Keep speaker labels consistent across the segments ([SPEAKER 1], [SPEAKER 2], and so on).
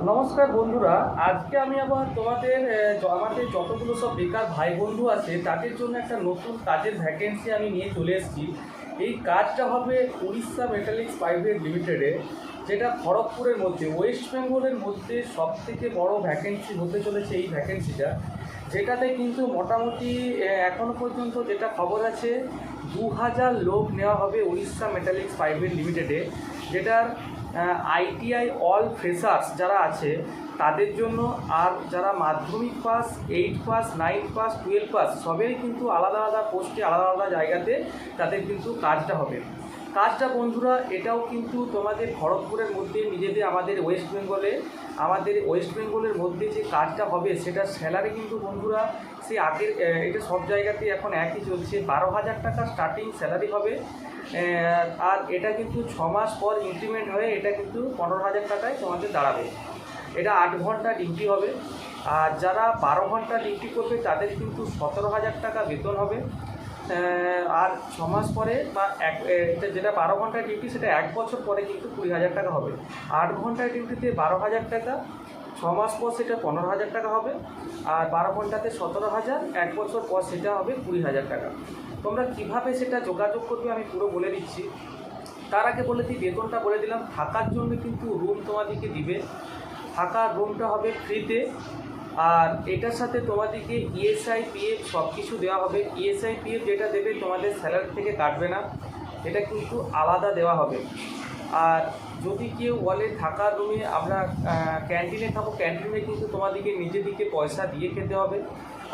[SPEAKER 1] নমস্কার বন্ধুরা, আজকে আমি আবার তোমাদের আমাদের যতগুলো সব বেকার ভাই বন্ধু আছে তাদের জন্য একটা নতুন কাজের ভ্যাকেন্সি আমি নিয়ে চলে এসেছি। এই কাজটা হবে উড়িষ্যা মেটালিক্স প্রাইভেট লিমিটেডে, যেটা খড়গপুরের মধ্যে ওয়েস্ট বেঙ্গলের মধ্যে সবথেকে বড় ভ্যাকেন্সি হতে চলেছে এই ভ্যাকেন্সিটা। যেটাতে কিন্তু মোটামুটি এখনও পর্যন্ত যেটা খবর আছে 2000 লোক নেওয়া হবে উড়িষ্যা মেটালিক্স প্রাইভেট লিমিটেডে, যেটার আইটিআই অল ফ্রেশার্স যারা আছে তাদের জন্য, আর যারা মাধ্যমিক পাস, 8 পাস, 9 পাস, 12 পাস সবেরই কিন্তু আলাদা আলাদা পোস্টে আলাদা আলাদা জায়গাতে তাদের কিন্তু কাজটা হবে। কাজটা বন্ধুরা এটাও কিন্তু তোমাদের খড়গপুরের মধ্যে নিজেদের আমাদের ওয়েস্ট বেঙ্গলের মধ্যে যে কাজটা হবে সেটার স্যালারি কিন্তু বন্ধুরা সে আগের এটা সব জায়গাতেই এখন একই চলছে, 12,000 টাকা স্টার্টিং স্যালারি হবে। আর এটা কিন্তু 6 মাস পর ইনক্রিমেন্ট হয়ে এটা কিন্তু 15,000 টাকায় তোমাদের দাঁড়াবে। এটা 8 ঘন্টা ডিউটি হবে, আর যারা 12 ঘন্টা ডিউটি করবে তাদের কিন্তু 17,000 টাকা বেতন হবে। আর 6 মাস পরে বা যেটা 12 ঘন্টার ডিউটি সেটা 1 বছর পরে কিন্তু 20,000 টাকা হবে। 8 ঘন্টার ডিউটিতে 12,000 টাকা, 6 মাস পর সেটা 15,000 টাকা হবে, আর 12 ঘন্টাতে 17,000, 1 বছর পর সেটা হবে 20,000 টাকা। তোমরা কিভাবে সেটা যোগাযোগ করবে আমি পুরো বলে দিচ্ছি। তার আগে বলে দিই, বেতনটা বলে দিলাম। থাকার জন্য কিন্তু রুম তোমাদেরকে দিবে, থাকার রুমটা হবে ফ্রিতে। আর এটার সাথে তোমাদেরকে ইএসআই পিএফ সব কিছু দেওয়া হবে। ইএসআই পিএফ যেটা দেবে তোমাদের স্যালারি থেকে কাটবে না, এটা কিন্তু আলাদা দেওয়া হবে। আর যদি কেউ বলে থাকার রুমে আমরা ক্যান্টিনে থাকো, ক্যান্টিনে কিন্তু তোমাদেরকে নিজেদেরকে পয়সা দিয়ে খেতে হবে।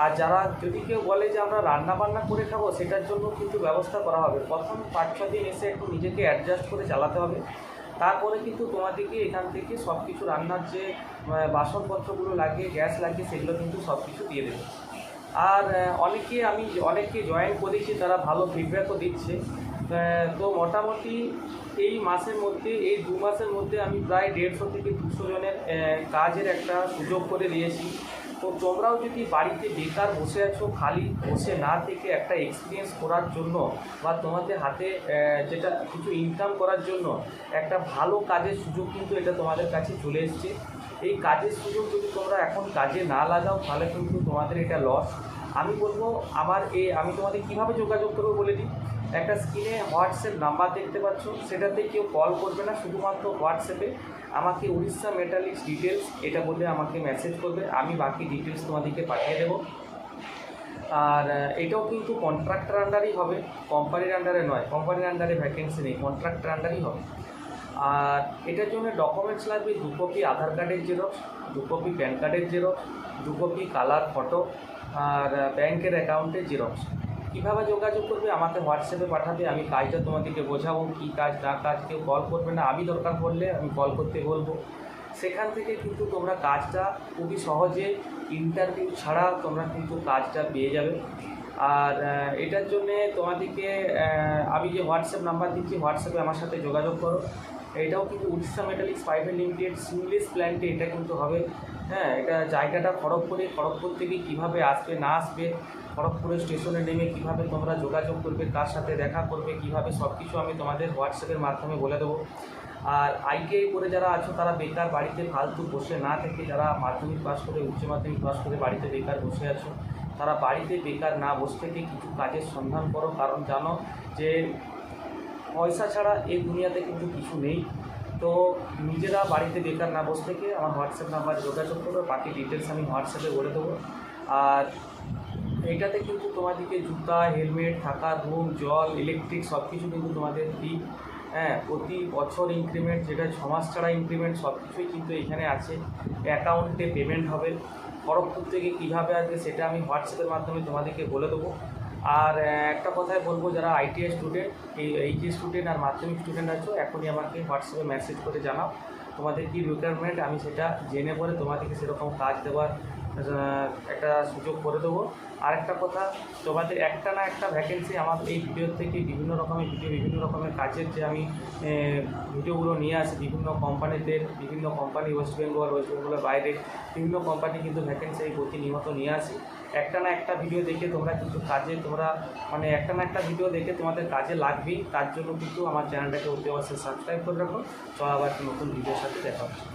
[SPEAKER 1] আর যারা যদি কেউ বলে যে আমরা রান্না বান্না করে খাবো, সেটার জন্য কিন্তু ব্যবস্থা করা হবে। প্রথম 5-6 দিন এসে একটু নিজেকে অ্যাডজাস্ট করে চালাতে হবে। তারপরে কিন্তু তোমাদেরকে এখান থেকে সব কিছু রান্নার যে বাসনপত্রগুলো লাগে, গ্যাস লাগে, সেগুলো কিন্তু সব কিছু দিয়ে দেবে। আর অনেককে জয়েন করেছি, তারা ভালো ফিডব্যাকও দিচ্ছে। তো মোটামুটি এই মাসের মধ্যে, এই 2 মাসের মধ্যে আমি প্রায় 150 থেকে 200 জনের কাজের একটা সুযোগ করে দিয়েছি। তো তোমরাও যদি বাড়িতে বেকার বসে আছো, খালি বসে না থেকে একটা এক্সপিরিয়েন্স করার জন্য বা তোমাদের হাতে যেটা কিছু ইনকাম করার জন্য একটা ভালো কাজের সুযোগ কিন্তু এটা তোমাদের কাছে চলে এসছে। এই কাজের সুযোগ যদি তোমরা এখন কাজে না লাগাও তাহলে কিন্তু তোমাদের এটা লস। আমি বলবো আমি তোমাদের কীভাবে যোগাযোগ করবো বলে দিই। একটা স্ক্রিনে হোয়াটসঅ্যাপ নাম্বার দেখতে পাচ্ছ, সেটাতে কেউ কল করবে না, শুধুমাত্র হোয়াটসঅ্যাপে আমাকে উড়িষ্যা মেটালিক্স ডিটেলস এটা বলে আমাকে মেসেজ করবে, আমি বাকি ডিটেলস তোমাদেরকে পাঠিয়ে দেবো। আর এটাও কিন্তু কন্ট্রাক্টর আন্ডারই হবে, কোম্পানির আন্ডারে নয়। কোম্পানির আন্ডারে ভ্যাকেন্সি নেই, কন্ট্রাক্টর আন্ডারই হবে। আর এটার জন্য ডকুমেন্টস লাগবে 2 কপি আধার কার্ডের জেরক্স, 2 কপি প্যান কার্ডের জেরক্স, 2 কপি কালার ফটো, আর ব্যাংকের অ্যাকাউন্টের জেরক্স। কীভাবে যোগাযোগ করবে আমাকে হোয়াটসঅ্যাপে পাঠাবে, আমি কাজটা তোমাদেরকে বোঝাবো কী কাজ না কাজ। কেউ কল করবে না, আমি দরকার পড়লে আমি কল করতে বলবো। সেখান থেকে কিন্তু তোমরা কাজটা খুবই সহজে ইন্টারভিউ ছাড়া তোমরা কিন্তু কাজটা পেয়ে যাবে। আর এটার জন্যে তোমাদেরকে আমি যে হোয়াটসঅ্যাপ নাম্বার দিচ্ছি, হোয়াটসঅ্যাপে আমার সাথে যোগাযোগ করো। এটাও কিন্তু Orissa metallics private limited seamless প্ল্যান্টে এটা কিন্তু হবে। হ্যাঁ, এটা জায়গাটা খড়গপুর থেকে কীভাবে আসবে না আসবে, খড়গপুরের স্টেশনে নেমে কীভাবে তোমরা যোগাযোগ করবে, কার সাথে দেখা করবে, কীভাবে সব কিছু আমি তোমাদের হোয়াটসঅ্যাপের মাধ্যমে বলে দেবো। আর আইটিআই করে যারা আছো, তারা বেকার বাড়িতে ফালতু বসে না থেকে, যারা মাধ্যমিক পাস করে, উচ্চ মাধ্যমিক পাস করে বাড়িতে বেকার বসে আছো, তারা বাড়িতে বেকার না বসে থেকে কিছু কাজের সন্ধান করো। কারণ জানো যে পয়সা ছাড়া এই দুনিয়াতে কিন্তু কিছু নেই। তো নিজেরা বাড়িতে বেকার না বসে থেকে আমার হোয়াটসঅ্যাপ নাম্বার যোগাযোগ করো, বাকি ডিটেলস আমি হোয়াটসঅ্যাপে বলে দেবো। আর এইটাতে কিন্তু তোমাদেরকে জুতা, হেলমেট, থাকার রুম, জল, ইলেকট্রিক সব কিছু কিন্তু তোমাদের ফ্রি। হ্যাঁ, প্রতি বছর ইনক্রিমেন্ট, যেটা 6 মাস ছাড়া ইনক্রিমেন্ট, সব কিছুই কিন্তু এখানে আছে। অ্যাকাউন্টে পেমেন্ট হবে। খড়গপুর থেকে কীভাবে আসবে সেটা আমি হোয়াটসঅ্যাপের মাধ্যমে তোমাদেরকে বলে দেবো। আর একটা কথাই বলবো, যারা আইটিআই স্টুডেন্ট, এইচএস স্টুডেন্ট আর মাধ্যমিক স্টুডেন্ট আছো, এখনই আমাকে হোয়াটসঅ্যাপে মেসেজ করে জানাও তোমাদের কী রিকোয়ারমেন্ট। আমি সেটা জেনে পরে তোমাদেরকে সেরকম কাজ দেওয়ার একটা সুযোগ করে দেবো। আরেকটা কথা, তোমাদের একটা না একটা ভ্যাকেন্সি আমার এই ভিডিও থেকে বিভিন্ন রকমের ভিডিও, বিভিন্ন রকমের কাজের যে আমি ভিডিওগুলো নিয়ে আসি বিভিন্ন কোম্পানিতে, বিভিন্ন কোম্পানি ওয়েস্ট বেঙ্গলের বাইরে বিভিন্ন কোম্পানি কিন্তু ভ্যাকেন্সি এই প্রতিনিয়ত নিয়ে আসি। একটা না একটা ভিডিও দেখে তোমরা কিন্তু একটা না একটা ভিডিও দেখে তোমাদের কাজে লাগবেই। তার জন্য কিন্তু আমার চ্যানেলটাকে অতি অবশ্যই সাবস্ক্রাইব করে রাখো। তো আবার নতুন ভিডিওর সাথে দেখা হচ্ছে।